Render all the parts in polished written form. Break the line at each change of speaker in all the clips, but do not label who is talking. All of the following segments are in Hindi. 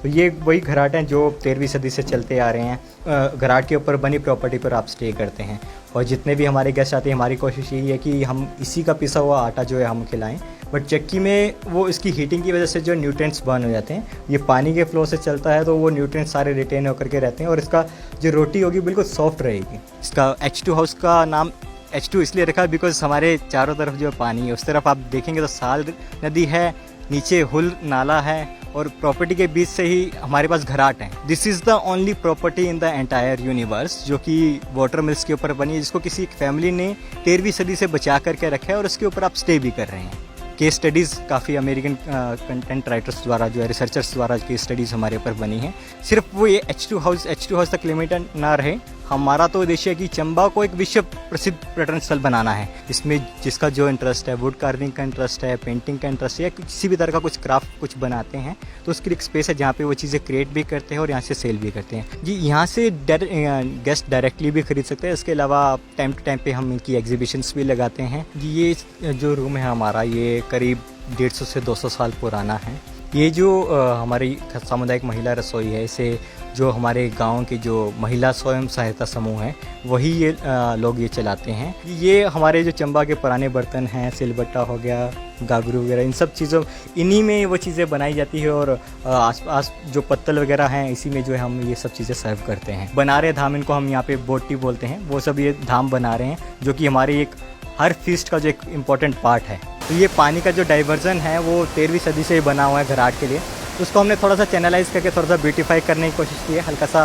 तो ये वही घराट हैं जो 13वीं सदी से चलते आ रहे हैं। घराट के ऊपर बनी प्रॉपर्टी पर आप स्टे करते हैं और जितने भी हमारे गेस्ट आते हैं हमारी कोशिश यही है कि हम इसी का पिसा हुआ आटा जो है हम खिलाएं। बट चक्की में वो इसकी हीटिंग की वजह से जो न्यूट्रिएंट्स बर्न हो जाते हैं, ये पानी के फ्लो से चलता है तो वो न्यूट्रिएंट्स सारे रिटेन होकर के रहते हैं और इसका जो रोटी होगी बिल्कुल सॉफ्ट रहेगी। इसका H2 हाउस का नाम H2 इसलिए रखा है बिकॉज हमारे चारों तरफ जो पानी है, उस तरफ आप देखेंगे तो साल नदी है, नीचे हुल नाला है और प्रॉपर्टी के बीच से ही हमारे पास घराट है। This is the only property in the entire universe जो कि वाटर मिल्स के ऊपर बनी है, जिसको किसी फैमिली ने 13वीं सदी से बचा करके रखा है और उसके ऊपर आप स्टे भी कर रहे हैं। केस स्टडीज़ काफ़ी अमेरिकन कंटेंट राइटर्स द्वारा जो है रिसर्चर्स द्वारा केस स्टडीज़ हमारे ऊपर बनी हैं। सिर्फ वो ये H2 हाउस तक लिमिटेड ना रहे, हमारा तो उद्देश्य है कि चंबा को एक विश्व प्रसिद्ध पर्यटन स्थल बनाना है। इसमें जिसका जो इंटरेस्ट है, वुड कार्विंग का इंटरेस्ट है, पेंटिंग का इंटरेस्ट है या किसी भी तरह का कुछ क्राफ्ट कुछ बनाते हैं तो उसकी एक स्पेस है जहाँ पे वो चीज़ें क्रिएट भी करते हैं और यहाँ से सेल भी करते हैं। जी, यहाँ से गेस्ट डायरेक्टली भी खरीद सकते हैं। इसके अलावा टाइम टू टाइम पे हम इनकी एग्जीबिशंस भी लगाते हैं। जी, ये जो रूम है हमारा ये करीब 150 से 200 साल पुराना है। ये जो हमारी सामुदायिक महिला रसोई है, इसे जो हमारे गांव के जो महिला स्वयं सहायता समूह हैं वही ये लोग ये चलाते हैं। ये हमारे जो चंबा के पुराने बर्तन हैं, सिलबट्टा हो गया, गागरू वगैरह, इन सब चीज़ों इन्हीं में वो चीज़ें बनाई जाती है और आसपास जो पत्तल वगैरह हैं इसी में जो है हम ये सब चीज़ें सर्व करते हैं। बना रहे धाम, इनको हम यहाँ पे बोटी बोलते हैं, वो सब ये धाम बना रहे हैं जो कि हमारे एक हर फीस्ट का जो एक इम्पॉर्टेंट पार्ट है। तो ये पानी का जो डाइवर्जन है वो 13वीं सदी से बना हुआ है घराट के लिए, तो उसको हमने थोड़ा सा चैनलाइज करके थोड़ा सा ब्यूटीफाई करने की कोशिश की है, हल्का सा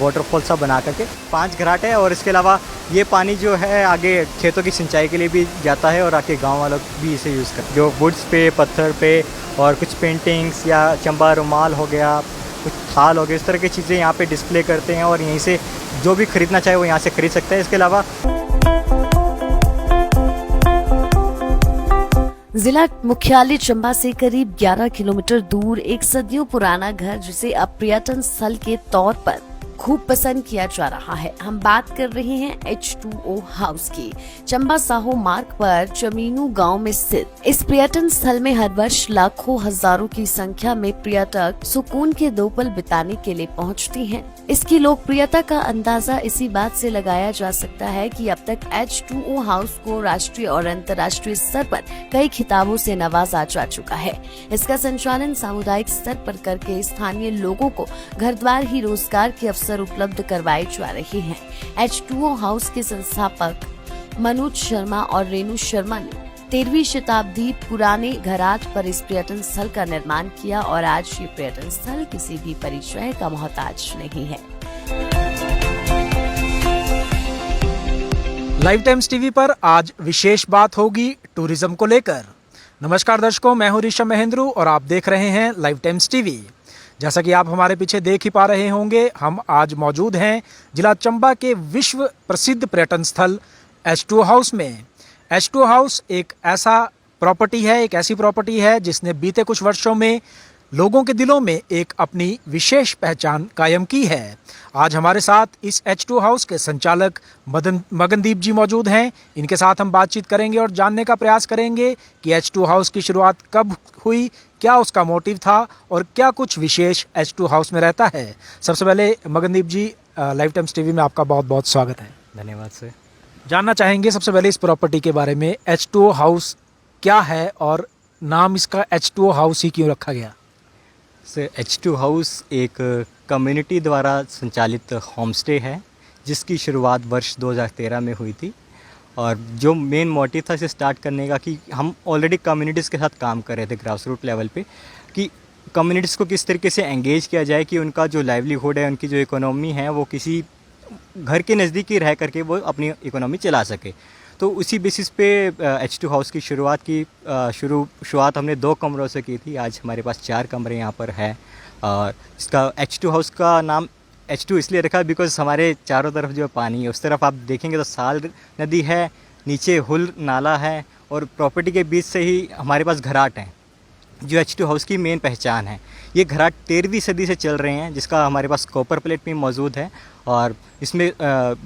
वाटरफॉल सा बना करके। 5 घराट है और इसके अलावा ये पानी जो है आगे खेतों की सिंचाई के लिए भी जाता है और आके गांव वालों भी इसे यूज़ करते हैं। जो वुड्स पे, पत्थर पे और कुछ पेंटिंग्स या चंबा रुमाल हो गया, कुछ थाल हो गया, इस तरह की चीज़ें यहाँ पे डिस्प्ले करते हैं और यहीं से जो भी खरीदना चाहे वो यहाँ से खरीद सकता है। इसके अलावा
जिला मुख्यालय चंबा से करीब 11 किलोमीटर दूर एक सदियों पुराना घर जिसे अब पर्यटन स्थल के तौर पर खूब पसंद किया जा रहा है। हम बात कर रहे हैं H2O हाउस की। चंबा साहो मार्ग पर चमीनू गांव में स्थित इस पर्यटन स्थल में हर वर्ष लाखों हजारों की संख्या में पर्यटक सुकून के 2 पल बिताने के लिए पहुंचती हैं। इसकी लोकप्रियता का अंदाजा इसी बात से लगाया जा सकता है कि अब तक H2O हाउस को राष्ट्रीय और अंतर्राष्ट्रीय स्तर पर कई खिताबों से नवाजा जा चुका है। इसका संचालन सामुदायिक स्तर पर करके स्थानीय लोगों को घर द्वार ही रोजगार के अवसर उपलब्ध करवाए जा रहे हैं। H2O हाउस के संस्थापक मनोज शर्मा और रेणु शर्मा ने 13वीं शताब्दी पुराने घराट पर इस पर्यटन स्थल का निर्माण किया और आज ये पर्यटन स्थल किसी भी परिचय का मोहताज नहीं है।
लाइव टाइम्स टीवी पर आज विशेष बात होगी टूरिज्म को लेकर। नमस्कार दर्शकों, मैं हूं ऋषभ महेंद्रू और आप देख रहे हैं लाइव टाइम्स टीवी। जैसा कि आप हमारे पीछे देख ही पा रहे होंगे, हम आज मौजूद हैं जिला चंबा के विश्व प्रसिद्ध पर्यटन स्थल H2O हाउस में। H2O हाउस एक ऐसी प्रॉपर्टी है जिसने बीते कुछ वर्षों में लोगों के दिलों में एक अपनी विशेष पहचान कायम की है। आज हमारे साथ इस H2O हाउस के संचालक मगनदीप जी मौजूद हैं। इनके साथ हम बातचीत करेंगे और जानने का प्रयास करेंगे कि H2O हाउस की शुरुआत कब हुई, क्या उसका मोटिव था और क्या कुछ विशेष H2O हाउस में रहता है। सबसे पहले मगनदीप जी, लाइव टाइम्स टीवी में आपका बहुत बहुत स्वागत है।
धन्यवाद सर।
जानना चाहेंगे सबसे पहले इस प्रॉपर्टी के बारे में, H2O हाउस क्या है और नाम इसका H2O हाउस ही क्यों रखा गया?
सर, H2 हाउस एक कम्युनिटी द्वारा संचालित होम स्टे है जिसकी शुरुआत वर्ष 2013 में हुई थी और जो मेन मोटिव था इसे स्टार्ट करने का कि हम ऑलरेडी कम्युनिटीज़ के साथ काम कर रहे थे ग्रास रूट लेवल पे कि कम्युनिटीज़ को किस तरीके से एंगेज किया जाए कि उनका जो लाइवलीहुड है, उनकी जो इकोनॉमी है वो किसी घर के नज़दीक ही रह करके वो अपनी इकोनॉमी चला सके। तो उसी बेसिस पे H2 हाउस की शुरुआत हमने 2 कमरों से की थी। आज हमारे पास 4 कमरे यहाँ पर है और इसका H2 हाउस का नाम H2 इसलिए रखा बिकॉज हमारे चारों तरफ जो पानी है, उस तरफ आप देखेंगे तो साल नदी है, नीचे हुल नाला है और प्रॉपर्टी के बीच से ही हमारे पास घराट हैं जो H2 हाउस की मेन पहचान है। ये घराट 13वीं सदी से चल रहे हैं जिसका हमारे पास कॉपर प्लेट भी मौजूद है और इसमें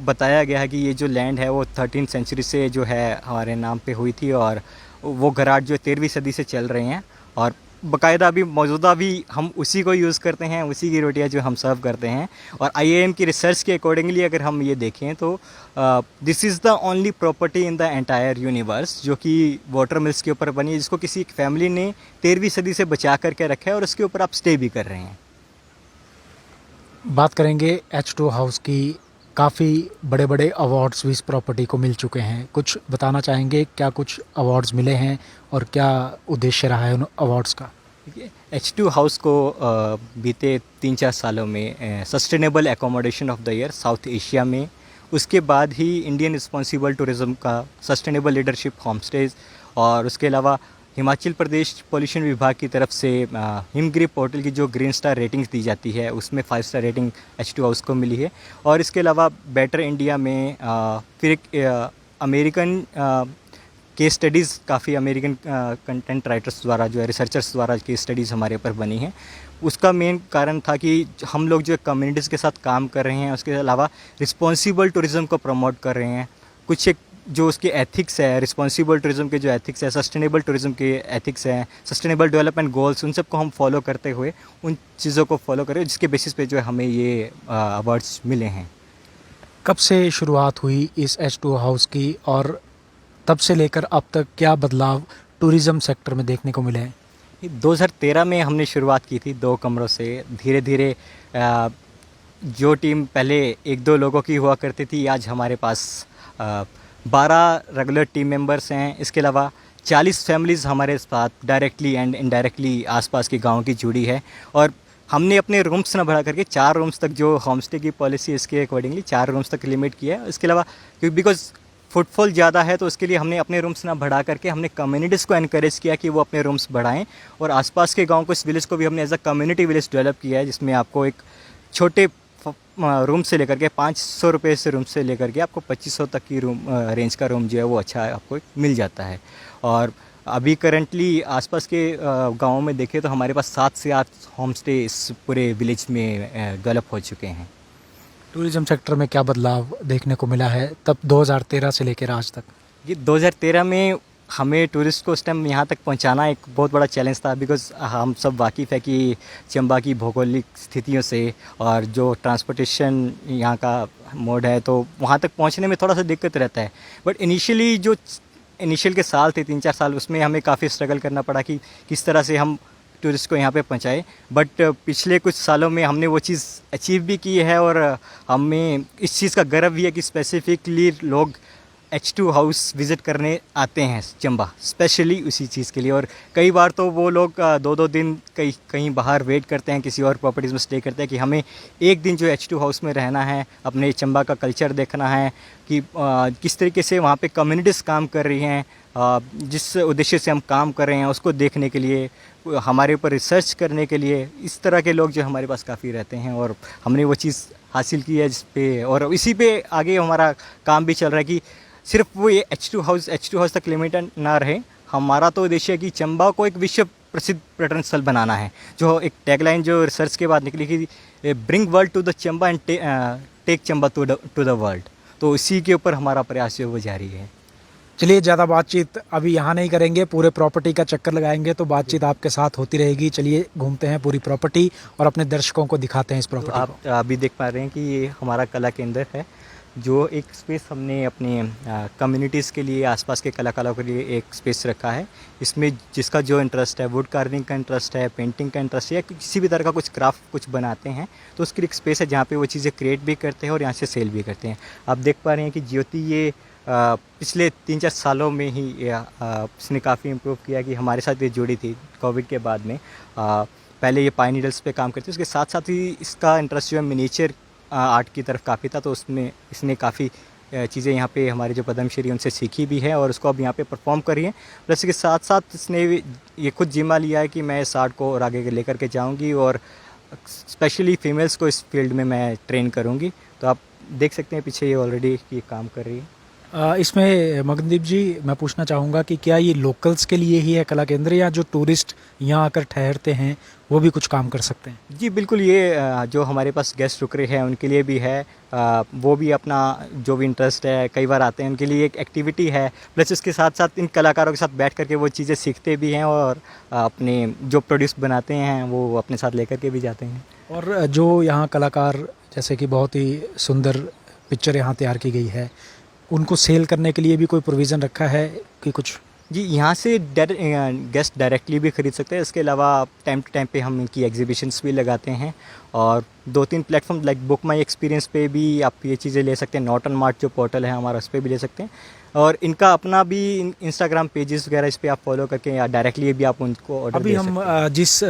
बताया गया है कि ये जो लैंड है वो 13वीं सेंचुरी से जो है हमारे नाम पे हुई थी और वो घराट जो 13वीं सदी से चल रहे हैं और बाकायदा अभी मौजूदा भी हम उसी को यूज़ करते हैं, उसी की रोटियां जो हम सर्व करते हैं। और आईआईएम की रिसर्च के अकॉर्डिंगली अगर हम ये देखें तो this is the only property in the entire universe जो कि वाटर मिल्स के ऊपर बनी है, जिसको किसी एक फैमिली ने 13वीं सदी से बचा करके रखा है और उसके ऊपर आप स्टे भी कर रहे हैं।
बात करेंगे H2 हाउस की। काफ़ी बड़े बड़े अवार्ड्स भी इस प्रॉपर्टी को मिल चुके हैं, कुछ बताना चाहेंगे क्या कुछ अवार्ड्स मिले हैं और क्या उद्देश्य रहा है उन अवार्ड्स का?
H2 हाउस को बीते 3-4 सालों में sustainable accommodation of the year south Asia में, उसके बाद ही इंडियन रिस्पॉन्सिबल टूरिज़्म का सस्टेनेबल लीडरशिप होम स्टेज, और उसके अलावा हिमाचल प्रदेश पॉल्यूशन विभाग की तरफ से हिमगिरी पोर्टल की जो ग्रीन स्टार रेटिंग्स दी जाती है उसमें 5 स्टार रेटिंग H2 हाउस को मिली है। और इसके अलावा बेटर इंडिया में फिर एक अमेरिकन केस स्टडीज़, काफ़ी अमेरिकन कंटेंट राइटर्स द्वारा जो है रिसर्चर्स द्वारा केस स्टडीज़ हमारे ऊपर बनी हैं। उसका मेन कारण था कि हम लोग जो कम्युनिटीज़ के साथ काम कर रहे हैं, उसके अलावा रिस्पॉन्सिबल टूरिज़्म को प्रमोट कर रहे हैं। कुछ एक जो उसके एथिक्स है, रिस्पॉन्सिबल टूरिज़्म के जो एथिक्स है, सस्टेनेबल टूरिज़्म के एथिक्स हैं, सस्टेनेबल डेवलपमेंट गोल्स, उन सबको हम फॉलो करते हुए उन चीज़ों को फॉलो करें जिसके बेसिस पे जो है हमें ये अवार्ड्स मिले हैं।
कब से शुरुआत हुई इस H2 हाउस की और तब से लेकर अब तक क्या बदलाव टूरिज़्म सेक्टर में देखने को मिले हैं?
2013 में हमने शुरुआत की थी 2 कमरों से। धीरे धीरे जो टीम पहले 1-2 लोगों की हुआ करती थी, आज हमारे पास 12 रेगुलर टीम मेंबर्स हैं। इसके अलावा 40 फैमिलीज़ हमारे साथ डायरेक्टली एंड इनडायरेक्टली आसपास के गाँव की जुड़ी है। और हमने अपने रूम्स ना बढ़ा करके 4 रूम्स तक, जो होम स्टे की पॉलिसी इसके अकॉर्डिंगली 4 रूम्स तक लिमिट किया है। इसके अलावा क्योंकि बिकॉज फुटफॉल ज़्यादा है तो उसके लिए हमने अपने रूम्स ना बढ़ा करके हमने कम्युनिटीज़ को एनकरेज किया कि वो अपने रूम्स बढ़ाएं। और आसपास के गांव को, इस विलेज को भी हमने as a community village develop किया है, जिसमें आपको एक छोटे रूम से लेकर के 500 रुपये से रूम से लेकर के आपको 2500 तक की रूम रेंज का रूम जो है वो अच्छा आपको मिल जाता है। और अभी करंटली आसपास के गाँवों में देखें तो हमारे पास 7 से 8 होम स्टे इस पूरे विलेज में डेवलप हो चुके हैं।
टूरिज़्म सेक्टर में क्या बदलाव देखने को मिला है तब 2013 से लेकर आज तक?
ये 2013 में हमें टूरिस्ट को उस टाइम यहाँ तक पहुँचाना एक बहुत बड़ा चैलेंज था, बिकॉज़ हम सब वाकिफ़ है कि चंबा की भौगोलिक स्थितियों से और जो ट्रांसपोर्टेशन यहाँ का मोड है, तो वहाँ तक पहुँचने में थोड़ा सा दिक्कत रहता है। बट इनिशियली जो इनिशियल के साल थे 3-4 साल, उसमें हमें काफ़ी स्ट्रगल करना पड़ा कि किस तरह से हम टूरिस्ट को यहाँ पे पहुँचाए। बट पिछले कुछ सालों में हमने वो चीज़ अचीव भी की है और हमें इस चीज़ का गर्व भी है कि स्पेसिफिकली लोग H2 हाउस विज़िट करने आते हैं चंबा, स्पेशली उसी चीज़ के लिए। और कई बार तो वो लोग 2-2 दिन कहीं बाहर वेट करते हैं, किसी और प्रॉपर्टीज़ में स्टे करते हैं कि हमें एक दिन जो H2 हाउस में रहना है, अपने चंबा का कल्चर देखना है कि किस तरीके से वहाँ पे कम्युनिटीज़ काम कर रही हैं, जिस उद्देश्य से हम काम कर रहे हैं उसको देखने के लिए, हमारे ऊपर रिसर्च करने के लिए। इस तरह के लोग जो हमारे पास काफ़ी रहते हैं और हमने वो चीज़ हासिल की है जिस पे, और इसी पे आगे हमारा काम भी चल रहा है कि सिर्फ वो ये H2 हाउस तक लिमिटेड ना रहे। हमारा तो उद्देश्य है कि चंबा को एक विश्व प्रसिद्ध पर्यटन स्थल बनाना है। जो एक टैगलाइन जो रिसर्च के बाद निकली कि bring world to the Chamba and take Chamba to the world, तो इसी के ऊपर हमारा प्रयास जो वो जारी है।
चलिए, ज़्यादा बातचीत अभी यहाँ नहीं करेंगे, पूरे प्रॉपर्टी का चक्कर लगाएंगे तो बातचीत आपके साथ होती रहेगी। चलिए घूमते हैं पूरी प्रॉपर्टी और अपने दर्शकों को दिखाते हैं इस प्रॉपर्टी को।
आप अभी देख पा रहे हैं कि ये हमारा कला केंद्र है, जो एक स्पेस हमने अपने कम्युनिटीज़ के लिए, आसपास के कलाकारों के लिए एक स्पेस रखा है। इसमें जिसका जो इंटरेस्ट है, वुड कार्विंग का इंटरेस्ट है, पेंटिंग का इंटरेस्ट है, या किसी भी तरह का कुछ क्राफ्ट कुछ बनाते हैं, तो उसकी एक स्पेस है जहाँ पे वो चीज़ें क्रिएट भी करते हैं और यहाँ से सेल भी करते हैं। आप देख पा रहे हैं कि ज्योति ये पिछले 3-4 सालों में ही इसने काफ़ी इम्प्रूव किया कि हमारे साथ ये जुड़ी थी कोविड के बाद में। पहले ये पाइन नीडल्स पे काम करती थी, उसके साथ साथ ही इसका इंटरेस्ट जो है मिनीचर आर्ट की तरफ काफ़ी था, तो उसमें इसने काफ़ी चीज़ें यहाँ पे हमारे जो पद्मश्री उनसे सीखी भी है और उसको अब यहाँ पे परफॉर्म करी है। प्लस इसके साथ साथ इसने ये खुद जिम्मा लिया है कि मैं इस आर्ट को और आगे लेकर के जाऊँगी और स्पेशली फीमेल्स को इस फील्ड में मैं ट्रेन करूँगी। तो आप देख सकते हैं पीछे ये ऑलरेडी ये काम कर रही है।
इसमें मगनदीप जी मैं पूछना चाहूँगा कि क्या ये लोकल्स के लिए ही है कला केंद्र, या जो टूरिस्ट यहाँ आकर ठहरते हैं वो भी कुछ काम कर सकते हैं?
जी बिल्कुल, ये जो हमारे पास गेस्ट रुक रहे हैं उनके लिए भी है। वो भी अपना जो भी इंटरेस्ट है, कई बार आते हैं, उनके लिए एक एक्टिविटी है। प्लस इसके साथ साथ इन कलाकारों के साथ बैठ करके वो चीज़ें सीखते भी हैं और अपने जो प्रोड्यूस बनाते हैं वो अपने साथ लेकर के भी जाते हैं।
और जो यहाँ कलाकार, जैसे कि बहुत ही सुंदर पिक्चर यहाँ तैयार की गई है, उनको सेल करने के लिए भी कोई प्रोविज़न रखा है कि कुछ?
जी, यहाँ से गेस्ट डायरेक्टली भी खरीद सकते हैं। इसके अलावा टाइम टू टाइम पे हम इनकी एग्जीबिशंस भी लगाते हैं और 2-3 platform like book my experience पे भी आप ये चीज़ें ले सकते हैं। नॉट ऑन मार्ट जो पोर्टल है हमारा, उस पर भी ले सकते हैं। और इनका अपना भी इंस्टाग्राम पेजेस वगैरह इस पर आप फॉलो करके या डायरेक्टली भी आप उनको ऑर्डर
अभी
दे
हम
सकते हैं।
जिस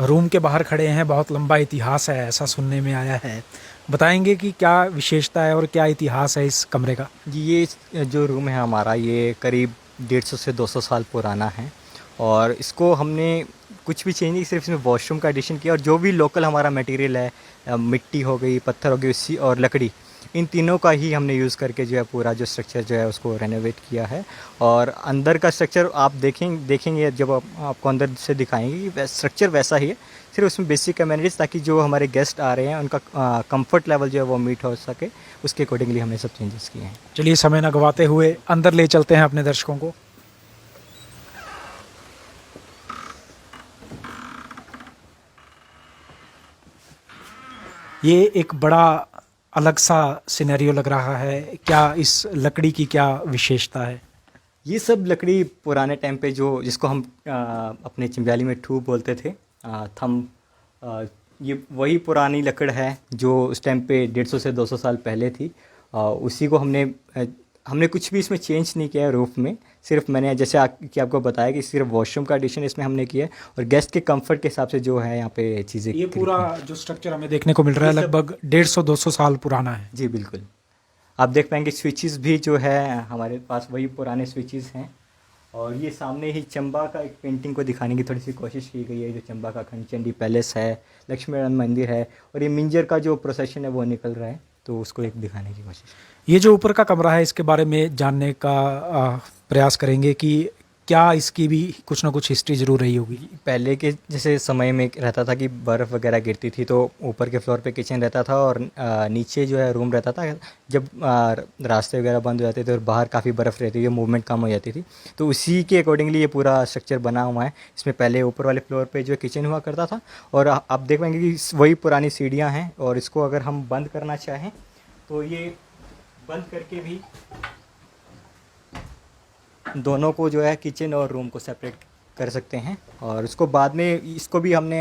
रूम के बाहर खड़े हैं, बहुत लंबा इतिहास है ऐसा सुनने में आया है। बताएंगे कि क्या विशेषता है और क्या इतिहास है इस कमरे का?
जी, ये जो रूम है हमारा, ये करीब 150 से 200 साल पुराना है और इसको हमने कुछ भी चेंज नहीं, सिर्फ इसमें वॉशरूम का एडिशन किया और जो भी लोकल हमारा मटेरियल है, मिट्टी हो गई, पत्थर हो गई, उसी और लकड़ी, इन तीनों का ही हमने यूज़ करके जो है पूरा जो स्ट्रक्चर जो है उसको रेनोवेट किया है। और अंदर का स्ट्रक्चर आप देखेंगे जब आपको अंदर से दिखाएंगे कि स्ट्रक्चर वैसा ही है, सिर्फ उसमें बेसिक अमेनिटीज़, ताकि जो हमारे गेस्ट आ रहे हैं उनका कंफर्ट लेवल जो है वो मीट हो सके, उसके अकॉर्डिंगली हमने सब चेंजेस किए हैं।
चलिए समय न गवाते हुए अंदर ले चलते हैं अपने दर्शकों को। ये एक बड़ा अलग सा सिनेरियो लग रहा है। क्या इस लकड़ी की क्या विशेषता है?
ये सब लकड़ी पुराने टाइम पे जो जिसको हम अपने चिंब्याली में ठूप बोलते थे, थम, ये वही पुरानी लकड़ है जो उस टाइम पे 150 से 200 साल पहले थी। उसी को हमने कुछ भी इसमें चेंज नहीं किया है रूफ में। सिर्फ मैंने जैसे कि आपको बताया कि सिर्फ वॉशरूम का एडिशन इसमें हमने किया है और गेस्ट के कंफर्ट के हिसाब से जो है यहाँ पे चीज़ें।
ये पूरा जो स्ट्रक्चर हमें देखने को मिल रहा है लगभग 150-200 साल पुराना है।
जी बिल्कुल, आप देख पाएंगे स्विचेस भी जो है हमारे पास वही पुराने स्विचेस हैं। और ये सामने ही चंबा का एक पेंटिंग को दिखाने की थोड़ी सी कोशिश की गई है, जो चंबा का खंडचंडी पैलेस है, लक्ष्मी नारायण मंदिर है और ये मिंजर का जो प्रोसेशन है वो निकल रहा है, तो उसको एक दिखाने की कोशिश।
ये जो ऊपर का कमरा है, इसके बारे में जानने का प्रयास करेंगे कि क्या इसकी भी कुछ ना कुछ हिस्ट्री ज़रूर रही होगी।
पहले के जैसे समय में रहता था कि बर्फ़ वगैरह गिरती थी तो ऊपर के फ्लोर पे किचन रहता था और नीचे जो है रूम रहता था। जब रास्ते वगैरह बंद हो जाते थे और बाहर काफ़ी बर्फ़ रहती थी, मूवमेंट कम हो जाती थी, तो उसी के अकॉर्डिंगली ये पूरा स्ट्रक्चर बना हुआ है। इसमें पहले ऊपर वाले फ्लोर पे जो किचन हुआ करता था और आप देख पाएंगे कि वही पुरानी सीढ़ियाँ हैं और इसको अगर हम बंद करना चाहें तो ये बंद करके भी दोनों को जो है किचन और रूम को सेपरेट कर सकते हैं। और उसको बाद में इसको भी हमने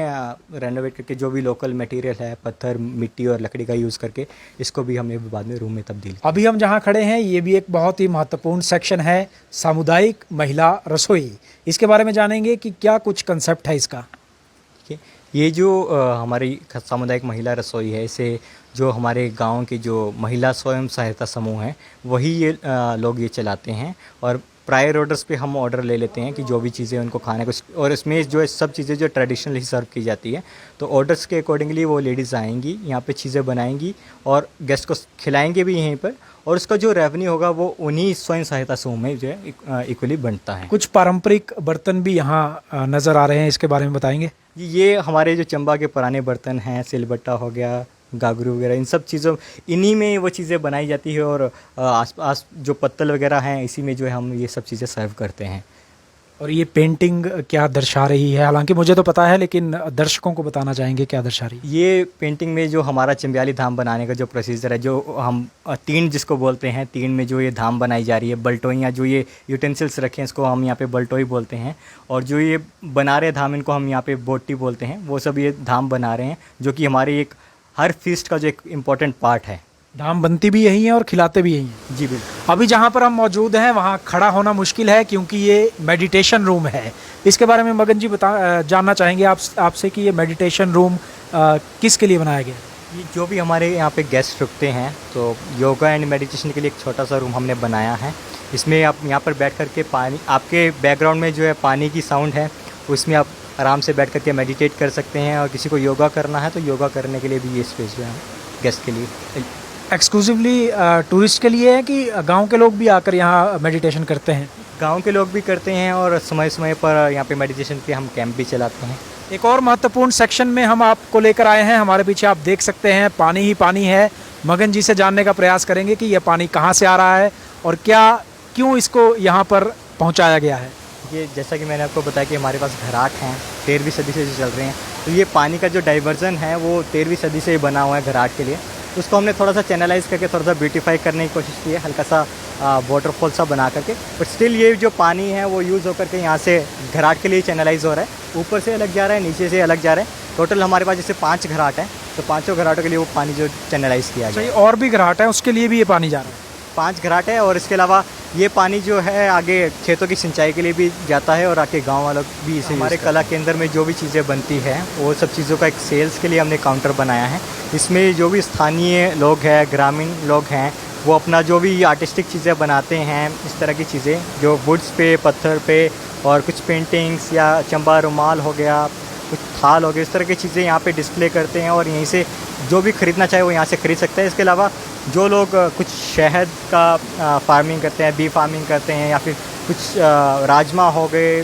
रेनोवेट करके जो भी लोकल मटेरियल है, पत्थर, मिट्टी और लकड़ी का यूज़ करके इसको भी हमने बाद में रूम में तब्दील।
अभी हम जहाँ खड़े हैं ये भी एक बहुत ही महत्वपूर्ण सेक्शन है, सामुदायिक महिला रसोई। इसके बारे में जानेंगे कि क्या कुछ कंसेप्ट है इसका।
ठीक है, ये जो हमारी सामुदायिक महिला रसोई है, इसे जो हमारे गांव के जो महिला स्वयं सहायता समूह हैं वही ये लोग ये चलाते हैं और प्रायर ऑर्डर्स पे हम ऑर्डर ले लेते हैं कि जो भी चीज़ें उनको खाने को, और इसमें जो है सब चीज़ें जो ट्रेडिशनली सर्व की जाती है, तो ऑर्डर्स के अकॉर्डिंगली वो लेडीज़ आएंगी, यहाँ पे चीज़ें बनाएंगी और गेस्ट को खिलाएंगे भी यहीं पर, और उसका जो रेवेन्यू होगा वो उन्हीं स्वयं सहायता समूह में जो है इक्वली बनता है।
कुछ पारंपरिक बर्तन भी यहाँ नज़र आ रहे हैं, इसके बारे में बताएंगे।
ये हमारे जो चंबा के पुराने बर्तन हैं, सिलबट्टा हो गया, गागरू वगैरह, इन सब चीज़ों, इन्हीं में वो चीज़ें बनाई जाती है और आसपास जो पत्तल वगैरह हैं इसी में जो है हम ये सब चीज़ें सर्व करते हैं।
और ये पेंटिंग क्या दर्शा रही है? हालांकि मुझे तो पता है लेकिन दर्शकों को बताना चाहेंगे क्या दर्शा रही है।
ये पेंटिंग में जो हमारा चिंब्याली धाम बनाने का जो प्रोसीजर है, जो हम तीन जिसको बोलते हैं, तीन में जो ये धाम बनाई जा रही है, बल्टोइयाँ जो ये यूटेंसिल्स रखे हैं इसको हम यहाँ पे बल्टोई बोलते हैं, और जो ये बना रहे धाम इनको हम यहाँ पे बोटी बोलते हैं। वो सब ये धाम बना रहे हैं जो कि हमारे एक हर फीस्ट का जो एक इम्पॉर्टेंट पार्ट है।
धाम बनती भी यही है और खिलाते भी यही हैं।
जी बिल्कुल।
अभी जहाँ पर हम मौजूद हैं वहाँ खड़ा होना मुश्किल है क्योंकि ये मेडिटेशन रूम है। इसके बारे में मगन जी जानना चाहेंगे आपसे कि ये मेडिटेशन रूम किसके लिए बनाया गया?
ये जो भी हमारे यहाँ पे गेस्ट रुकते हैं तो योगा एंड मेडिटेशन के लिए एक छोटा सा रूम हमने बनाया है। इसमें आप यहाँ पर बैठ कर के पानी, आपके बैकग्राउंड में जो है पानी की साउंड है, उसमें आप आराम से बैठ कर के मेडिटेट कर सकते हैं। और किसी को योगा करना है तो योगा करने के लिए भी ये स्पेस जो है गेस्ट के लिए
एक्सक्लूसिवली टूरिस्ट के लिए है कि गांव के लोग भी आकर यहाँ मेडिटेशन करते हैं?
गांव के लोग भी करते हैं और समय समय पर यहाँ पे मेडिटेशन के हम कैंप भी चलाते हैं।
एक और महत्वपूर्ण सेक्शन में हम आपको लेकर आए हैं। हमारे पीछे आप देख सकते हैं पानी ही पानी है। मगन जी से जानने का प्रयास करेंगे कि यह पानी कहाँ से आ रहा है और क्यों इसको यहाँ पर पहुँचाया गया है।
ये जैसा कि मैंने आपको बताया कि हमारे पास घराट हैं 13वीं सदी से जो चल रहे हैं, तो ये पानी का जो डाइवर्जन है वो 13वीं सदी से ही बना हुआ है घराट के लिए। उसको हमने थोड़ा सा चैनलाइज करके थोड़ा सा ब्यूटीफाई करने की कोशिश की है, हल्का सा वाटरफॉल सा बना करके। बट स्टिल ये जो पानी है वो यूज़ होकर के यहाँ से घराट के लिए चैनलाइज हो रहा है। ऊपर से अलग जा रहा है, नीचे से अलग जा रहा है। टोटल हमारे पास जैसे 5 घराट हैं, तो 5 घराटों के लिए वो पानी जो चैनलाइज किया गया है।
और भी घराट है, उसके लिए भी ये पानी जा रहा है?
5 घराट है और इसके अलावा ये पानी जो है आगे खेतों की सिंचाई के लिए भी जाता है और आके गांव वालों भी इसे हमारे कला केंद्र में जो भी चीज़ें बनती हैं वो सब चीज़ों का एक सेल्स के लिए हमने काउंटर बनाया है। इसमें जो भी स्थानीय लोग हैं, ग्रामीण लोग हैं, वो अपना जो भी आर्टिस्टिक चीज़ें बनाते हैं, इस तरह की चीज़ें जो वुड्स पे, पत्थर पे और कुछ पेंटिंग्स या चंबा रुमाल हो गया, कुछ थाल हो गए, इस तरह की चीज़ें यहाँ पे डिस्प्ले करते हैं और यहीं से जो भी ख़रीदना चाहे वो यहाँ से ख़रीद सकते हैं। इसके अलावा जो लोग कुछ शहद का फार्मिंग करते हैं, बी फार्मिंग करते हैं या फिर कुछ राजमा हो गए,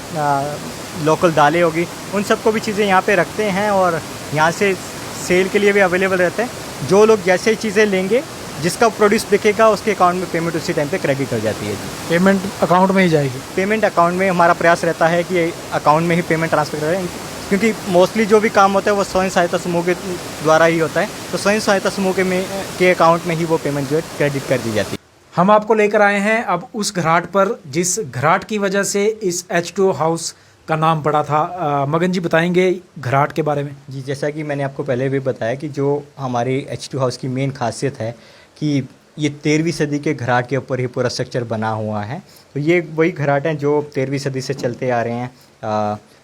लोकल दालें होगी, उन सबको भी चीज़ें यहाँ पे रखते हैं और यहाँ से सेल के लिए भी अवेलेबल रहते हैं। जो लोग जैसे ही चीज़ें लेंगे, जिसका प्रोड्यूस दिखेगा उसके अकाउंट में पेमेंट उसी टाइम पे क्रेडिट हो जाती है।
पेमेंट अकाउंट में ही जाएगी? पेमेंट
अकाउंट में हमारा प्रयास रहता है कि अकाउंट में ही पेमेंट ट्रांसफ़र करें, क्योंकि मोस्टली जो भी काम होता है वो स्वयं सहायता समूह के द्वारा ही होता है। तो स्वयं सहायता समूह के अकाउंट में ही वो पेमेंट जो है क्रेडिट कर दी जाती है।
हम आपको लेकर आए हैं अब उस घराट पर जिस घराट की वजह से इस H2O हाउस का नाम पड़ा था। मगन जी बताएंगे घराट के बारे में?
जी, जैसा कि मैंने आपको पहले भी बताया कि जो हमारी H2O हाउस की मेन खासियत है कि ये 13वीं सदी के घराट के ऊपर ही पूरा स्ट्रक्चर बना हुआ है। तो ये वही घराट हैं जो 13वीं सदी से चलते आ रहे हैं,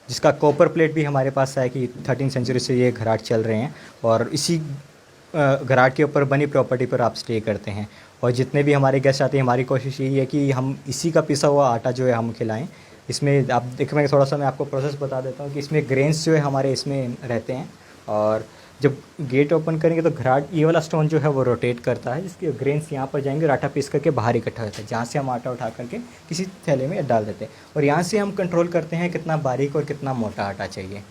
जिसका कॉपर प्लेट भी हमारे पास है कि 13वीं सेंचुरी से ये घराट चल रहे हैं और इसी घराट के ऊपर बनी प्रॉपर्टी पर आप स्टे करते हैं। और जितने भी हमारे गेस्ट आते हैं, हमारी कोशिश यही है कि हम इसी का पिसा हुआ आटा जो है हम खिलाएं। इसमें आप देखेंगे, थोड़ा सा मैं आपको प्रोसेस बता देता हूँ कि इसमें ग्रेन्स जो है हमारे इसमें रहते हैं और जब गेट ओपन करेंगे तो घराट ये वाला स्टोन जो है वो रोटेट करता है, जिसके ग्रेन्स यहाँ पर जाएंगे और आटा पीस करके बाहर इकट्ठा होता है, जहाँ से हम आटा उठा करके किसी थैले में डाल देते हैं और यहाँ से हम कंट्रोल करते हैं कितना बारीक और कितना मोटा आटा चाहिए।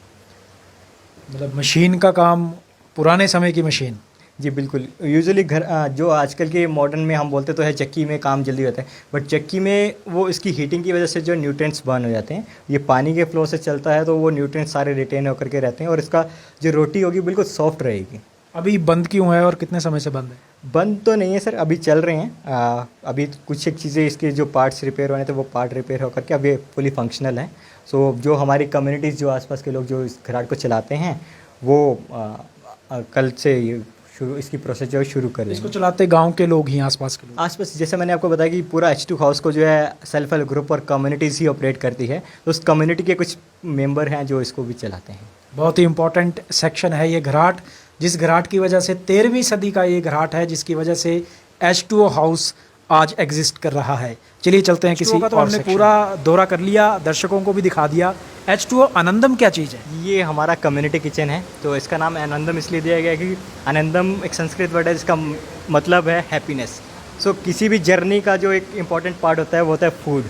मतलब मशीन का काम, पुराने समय की मशीन?
जी बिल्कुल। यूजुअली जो आजकल के मॉडर्न में हम बोलते तो है चक्की में काम जल्दी होता है, बट चक्की में वो इसकी हीटिंग की वजह से जो न्यूट्रिएंट्स बर्न हो जाते हैं। ये पानी के फ्लो से चलता है तो वो न्यूट्रिएंट्स सारे रिटेन होकर के रहते हैं और इसका जो रोटी होगी बिल्कुल सॉफ्ट रहेगी।
अभी बंद क्यों है और कितने समय से बंद है?
बंद तो नहीं है सर, अभी चल रहे हैं। अभी कुछ एक चीज़ें इसके जो पार्ट्स रिपेयर होने थे वो पार्ट रिपेयर होकर के अभी फुली फंक्शनल है। सो जो हमारी कम्युनिटीज़, जो आसपास के लोग जो इस घराट को चलाते हैं, वो कल से इसकी प्रोसेस जो है शुरू कर रहे हैं।
इसको चलाते गांव के लोग ही, आसपास के लोग? आसपास,
जैसे मैंने आपको बताया कि पूरा H2 हाउस को जो है सेल्फ हेल्प ग्रुप और कम्युनिटीज़ ही ऑपरेट करती है, तो उस कम्युनिटी के कुछ मेंबर हैं जो इसको भी चलाते हैं।
बहुत ही इम्पोर्टेंट सेक्शन है ये घराट, जिस घराट की वजह से 13वीं सदी का ये घराट है, जिसकी वजह से H2O हाउस आज एग्जिस्ट कर रहा है। चलिए चलते हैं किसी का। तो हमने पूरा दौरा कर लिया, दर्शकों को भी दिखा दिया। H2O आनंदम क्या चीज़ है?
ये हमारा कम्युनिटी किचन है, तो इसका नाम आनंदम इसलिए दिया गया है कि आनंदम एक संस्कृत वर्ड है जिसका मतलब है हैप्पीनेस। सो किसी भी जर्नी का जो एक इम्पॉर्टेंट पार्ट होता है वो होता है फूड।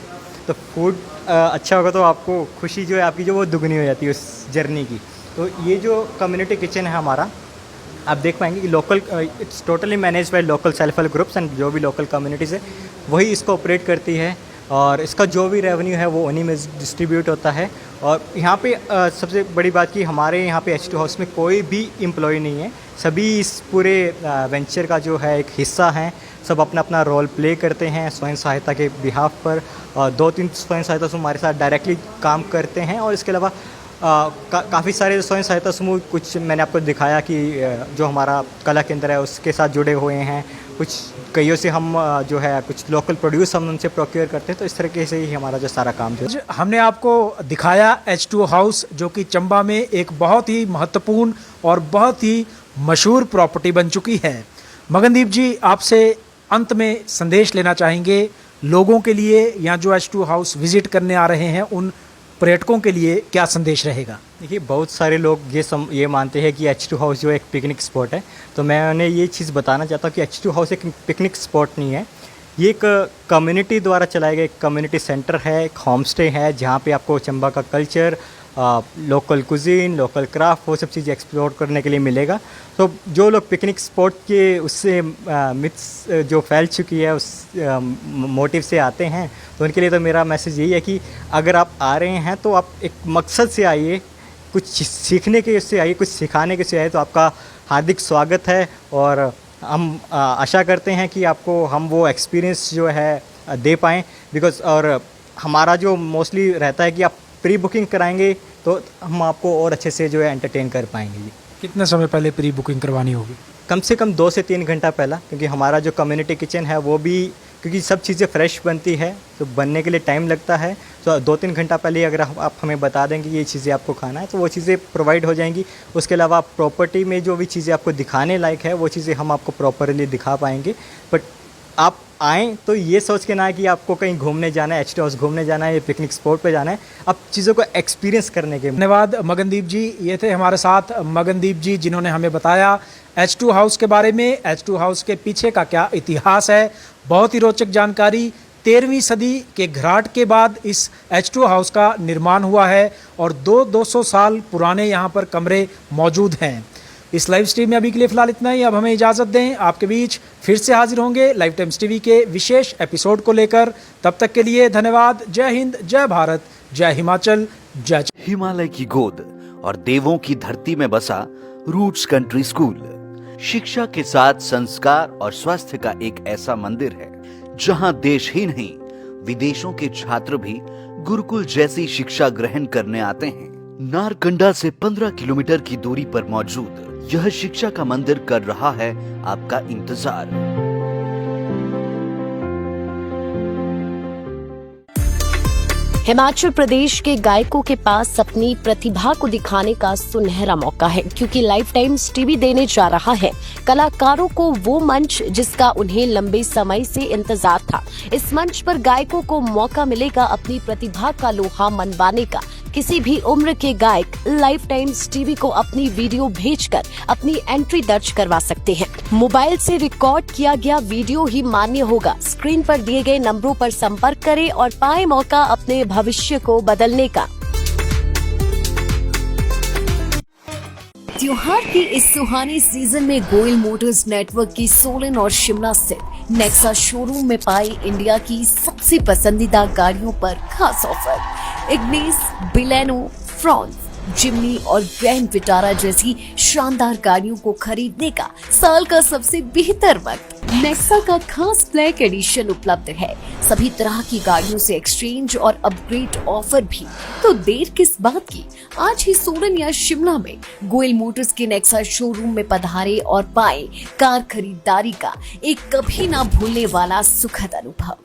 तो फूड अच्छा होगा तो आपको खुशी जो है आपकी जो वो दुगनी हो जाती है उस जर्नी की। तो ये जो कम्युनिटी किचन है हमारा, आप देख पाएंगे कि local, it's totally manage by local self help groups and जो भी लोकल कम्युनिटीज़ है वही इसको ऑपरेट करती है और इसका जो भी रेवेन्यू है वो उन्हीं में डिस्ट्रीब्यूट होता है। और यहाँ पे सबसे बड़ी बात कि हमारे यहाँ पे H2 हाउस में कोई भी एम्प्लॉय नहीं है, सभी इस पूरे वेंचर का जो है एक हिस्सा हैं। सब अपना अपना रोल प्ले करते हैं स्वयं सहायता के बिहाफ पर। 2-3 स्वयं सहायता समूह हमारे साथ डायरेक्टली काम करते हैं और इसके अलावा काफ़ी सारे स्वयं सहायता समूह, कुछ मैंने आपको दिखाया कि जो हमारा कला केंद्र है उसके साथ जुड़े हुए हैं। कुछ कईयों से हम जो है कुछ लोकल प्रोड्यूस हम उनसे प्रोक्योर करते हैं। तो इस तरीके से ही हमारा जो सारा काम जो
हमने आपको दिखाया H2O हाउस, जो कि चंबा में एक बहुत ही महत्वपूर्ण और बहुत ही मशहूर प्रॉपर्टी बन चुकी है। मगनदीप जी, आपसे अंत में संदेश लेना चाहेंगे लोगों के लिए, या जो H2O हाउस विजिट करने आ रहे हैं उन पर्यटकों के लिए क्या संदेश रहेगा?
देखिए, बहुत सारे लोग ये मानते हैं कि H2 हाउस जो एक पिकनिक स्पॉट है, तो मैं उन्हें ये चीज़ बताना चाहता हूँ कि H2 हाउस एक पिकनिक स्पॉट नहीं है। ये एक कम्युनिटी द्वारा चलाया गया एक कम्युनिटी सेंटर है, एक होम स्टे है, जहाँ पे आपको चंबा का culture, local cuisine, local craft, वो सब चीज़ें एक्सप्लोर करने के लिए मिलेगा। तो जो लोग पिकनिक स्पॉट के उससे मिथ्स जो फैल चुकी है उस मोटिव से आते हैं, तो उनके लिए तो मेरा मैसेज यही है कि अगर आप आ रहे हैं तो आप एक मकसद से आइए, कुछ सीखने के से आइए, कुछ सिखाने के से आइए, तो आपका हार्दिक स्वागत है। और हम आशा करते हैं कि आपको हम वो एक्सपीरियंस जो है दे पाएँ, बिकॉज़ और हमारा जो मोस्टली रहता है कि आप प्री बुकिंग कराएंगे तो हम आपको और अच्छे से जो है एंटरटेन कर पाएंगे जी।
कितने समय पहले प्री बुकिंग करवानी होगी?
कम से कम 2 से 3 घंटा पहला, क्योंकि हमारा जो कम्युनिटी किचन है वो भी, क्योंकि सब चीज़ें फ्रेश बनती है तो बनने के लिए टाइम लगता है, तो 2-3 घंटा पहले अगर आप हमें बता देंगे ये चीज़ें आपको खाना है तो वो चीज़ें प्रोवाइड हो जाएंगी। उसके अलावा प्रॉपर्टी में जो भी चीज़ें आपको दिखाने लायक है वो चीज़ें हम आपको प्रॉपरली दिखा पाएंगे। बट आप आएँ तो ये सोच के ना है कि आपको कहीं घूमने जाना है, H2 हाउस घूमने जाना है या पिकनिक स्पॉट पे जाना है, आप चीज़ों को एक्सपीरियंस करने के।
धन्यवाद मगनदीप जी। ये थे हमारे साथ मगनदीप जी, जिन्होंने हमें बताया H2 हाउस के बारे में, H2 हाउस के पीछे का क्या इतिहास है। बहुत ही रोचक जानकारी। 13वीं सदी के घराट के बाद इस H2 हाउस का निर्माण हुआ है और 200 साल पुराने यहाँ पर कमरे मौजूद हैं। इस लाइव स्ट्रीम में अभी के लिए फिलहाल इतना ही। अब हमें इजाज़त दें, आपके बीच फिर से हाजिर होंगे लाइव टाइम्स टीवी के विशेष एपिसोड को लेकर। तब तक के लिए धन्यवाद। जय हिंद, जय भारत, जय हिमाचल, जय।
हिमालय की गोद और देवों की धरती में बसा रूट्स कंट्री स्कूल शिक्षा के साथ संस्कार और स्वास्थ्य का एक ऐसा मंदिर है जहां देश ही नहीं विदेशों के छात्र भी गुरुकुल जैसी शिक्षा ग्रहण करने आते हैं। नारकंडा से 15 किलोमीटर की दूरी पर मौजूद यह शिक्षा का मंदिर कर रहा है आपका इंतजार।
हिमाचल प्रदेश के गायकों के पास अपनी प्रतिभा को दिखाने का सुनहरा मौका है, क्योंकि लाइफ टाइम्स टीवी देने जा रहा है कलाकारों को वो मंच जिसका उन्हें लंबे समय से इंतजार था। इस मंच पर गायकों को मौका मिलेगा अपनी प्रतिभा का लोहा मनवाने का। किसी भी उम्र के गायक लाइफ टाइम्स टीवी को अपनी वीडियो भेजकर अपनी एंट्री दर्ज करवा सकते हैं। मोबाइल से रिकॉर्ड किया गया वीडियो ही मान्य होगा। स्क्रीन पर दिए गए नंबरों पर संपर्क करें और पाएं मौका अपने भविष्य को बदलने का। त्योहार की इस सुहानी सीजन में गोयल मोटर्स नेटवर्क की सोलन और शिमला स्थित नेक्सा शोरूम में पाई इंडिया की सबसे पसंदीदा गाड़ियों पर खास ऑफर। इग्निस, बिलेनो, फ्रॉन्स, जिमनी और ग्रैंड विटारा जैसी शानदार गाड़ियों को खरीदने का साल का सबसे बेहतर वक्त। नेक्सा का खास ब्लैक एडिशन उपलब्ध है। सभी तरह की गाड़ियों से एक्सचेंज और अपग्रेड ऑफर भी। तो देर किस बात की, आज ही सोलन या शिमला में गोयल मोटर्स के नेक्सा शोरूम में पधारे और पाएं कार खरीदारी का एक कभी ना भूलने वाला सुखद अनुभव।